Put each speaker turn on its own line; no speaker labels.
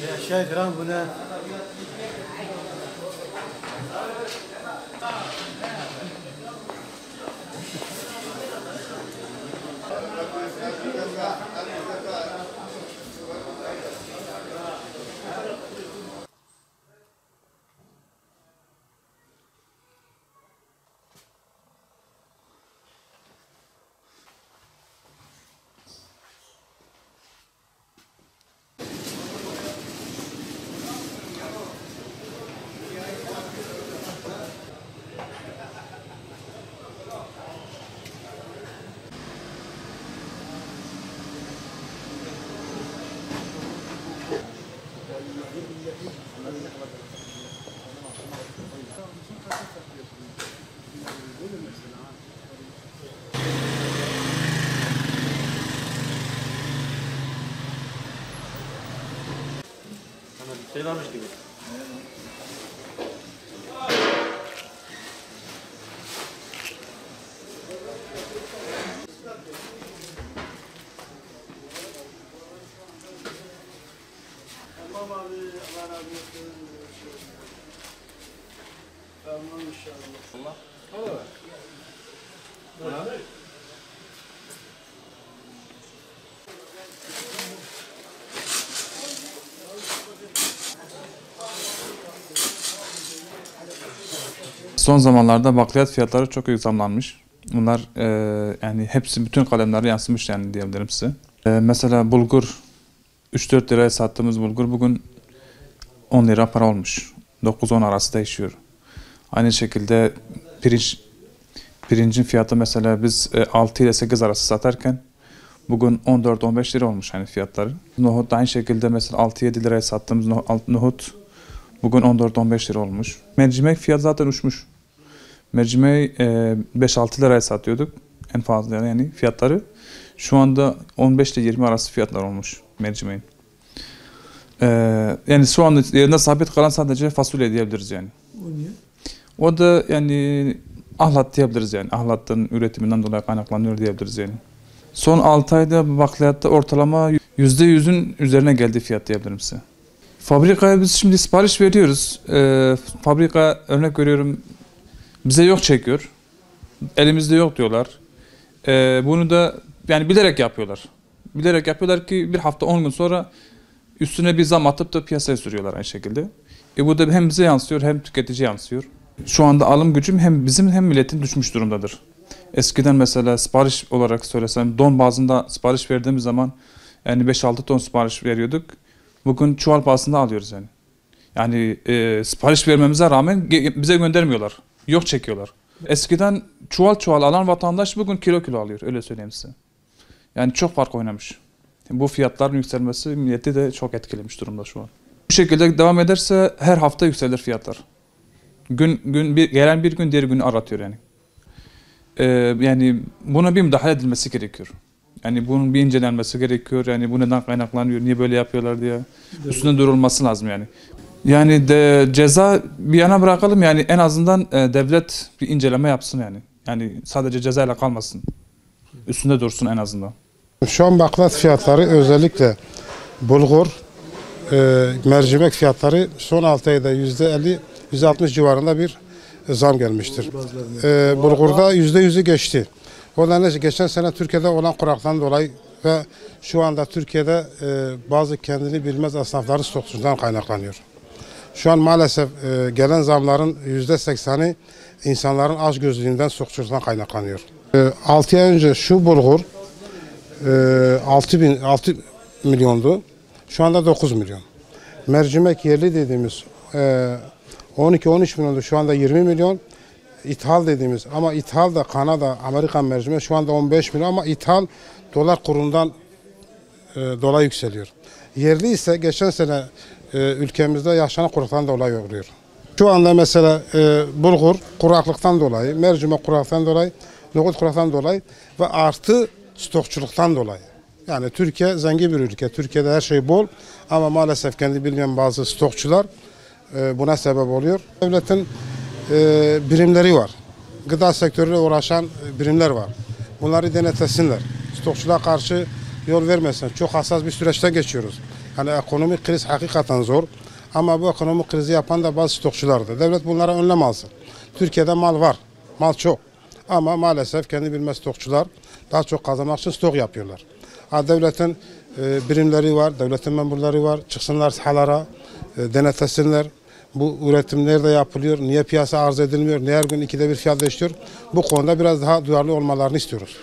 Ya şey gram bu ne? Şey varmış gibi.
Tamam abi, Allah razı olsun. Tamam inşallah. Allah. Allah.
Son zamanlarda bakliyat fiyatları çok büyük zamlanmış. Bunlar yani hepsi bütün kalemlere yansımış yani diyebilirim size. Mesela bulgur 3-4 liraya sattığımız bulgur bugün 10 lira para olmuş. 9-10 arası değişiyor. Aynı şekilde pirincin fiyatı mesela biz 6 ile 8 arası satarken bugün 14-15 lira olmuş hani fiyatları. Nohut da aynı şekilde mesela 6-7 liraya sattığımız nohut bugün 14-15 lira olmuş. Mercimek fiyatı zaten uçmuş. Mercimeği 5-6 liraya satıyorduk en fazla yani fiyatları. Şu anda 15 ile 20 arası fiyatlar olmuş mercimeğin. Yani şu anda yerinde sabit kalan sadece fasulye diyebiliriz yani.
O niye?
O da yani ahlat diyebiliriz yani. Ahlatın üretiminden dolayı kaynaklanıyor diyebiliriz yani. Son 6 ayda bakliyatta ortalama %100'ün üzerine geldi fiyat diyebilirim size. Fabrikaya biz şimdi sipariş veriyoruz. Fabrika örnek veriyorum bize yok çekiyor. Elimizde yok diyorlar. Bunu da yani bilerek yapıyorlar. Bilerek yapıyorlar ki bir hafta 10 gün sonra üstüne bir zam atıp da piyasaya sürüyorlar aynı şekilde. Bu da hem bize yansıyor hem tüketiciye yansıyor. Şu anda alım gücüm hem bizim hem milletin düşmüş durumdadır. Eskiden mesela sipariş olarak söylesem don bazında sipariş verdiğimiz zaman yani 5-6 ton sipariş veriyorduk. Bugün çuval bazında alıyoruz yani. Yani sipariş vermemize rağmen bize göndermiyorlar. Yok çekiyorlar. Eskiden çuval çuval alan vatandaş bugün kilo kilo alıyor. Öyle söyleyeyim size. Yani çok fark oynamış. Bu fiyatların yükselmesi milleti de çok etkilemiş durumda şu an. Bu şekilde devam ederse her hafta yükselir fiyatlar. Gelen bir gün diğer günü aratıyor yani. Yani buna bir müdahale edilmesi gerekiyor. Yani bunun bir incelenmesi gerekiyor. Yani bu neden kaynaklanıyor, niye böyle yapıyorlar diye. Üstünde durulması lazım yani. Yani ceza bir yana bırakalım yani en azından devlet bir inceleme yapsın yani. Yani sadece cezayla kalmasın. Üstünde dursun en azından.
Şu an bakliyat fiyatları özellikle bulgur, mercimek fiyatları son 6 ayda %50, %60 civarında bir zam gelmiştir. Bulgurda %100'ü geçti. O nedenle geçen sene Türkiye'de olan kuraklıktan dolayı ve şu anda Türkiye'de bazı kendini bilmez esnafların stokçuluğundan kaynaklanıyor. Şu an maalesef gelen zamların %80'i insanların açgözlülüğünden, stokçuluktan kaynaklanıyor. 6 ay önce şu bulgur 6 milyondu. Şu anda 9 milyon. Mercimek yerli dediğimiz 12-13 milyondu. Şu anda 20 milyon. İthal dediğimiz ama ithal da Kanada, Amerikan mercimek şu anda 15 milyon ama ithal dolar kurundan dolayı yükseliyor. Yerli ise geçen sene ülkemizde yaşanan kuraklıktan dolayı oluyor. Şu anda mesela bulgur kuraklıktan dolayı, mercimek kuraklıktan dolayı, nohut kuraklıktan dolayı ve artı stokçuluktan dolayı. Yani Türkiye zengin bir ülke. Türkiye'de her şey bol ama maalesef kendi bilmeyen bazı stokçular buna sebep oluyor. Devletin birimleri var. Gıda sektörüyle uğraşan birimler var. Bunları denetlesinler. Stokçuluğa karşı yol vermesin. Çok hassas bir süreçten geçiyoruz. Hani ekonomik kriz hakikaten zor. Ama bu ekonomik krizi yapan da bazı stokçulardı. Devlet bunlara önlem alsın. Türkiye'de mal var, mal çok. Ama maalesef kendi bilmez stokçular daha çok kazanmak için stok yapıyorlar. Devletin birimleri var, devletin memurları var. Çıksınlar sahalara, denetlesinler. Bu üretim nerede yapılıyor, niye piyasa arz edilmiyor, niye her gün ikide bir fiyat değişiyor. Bu konuda biraz daha duyarlı olmalarını istiyoruz.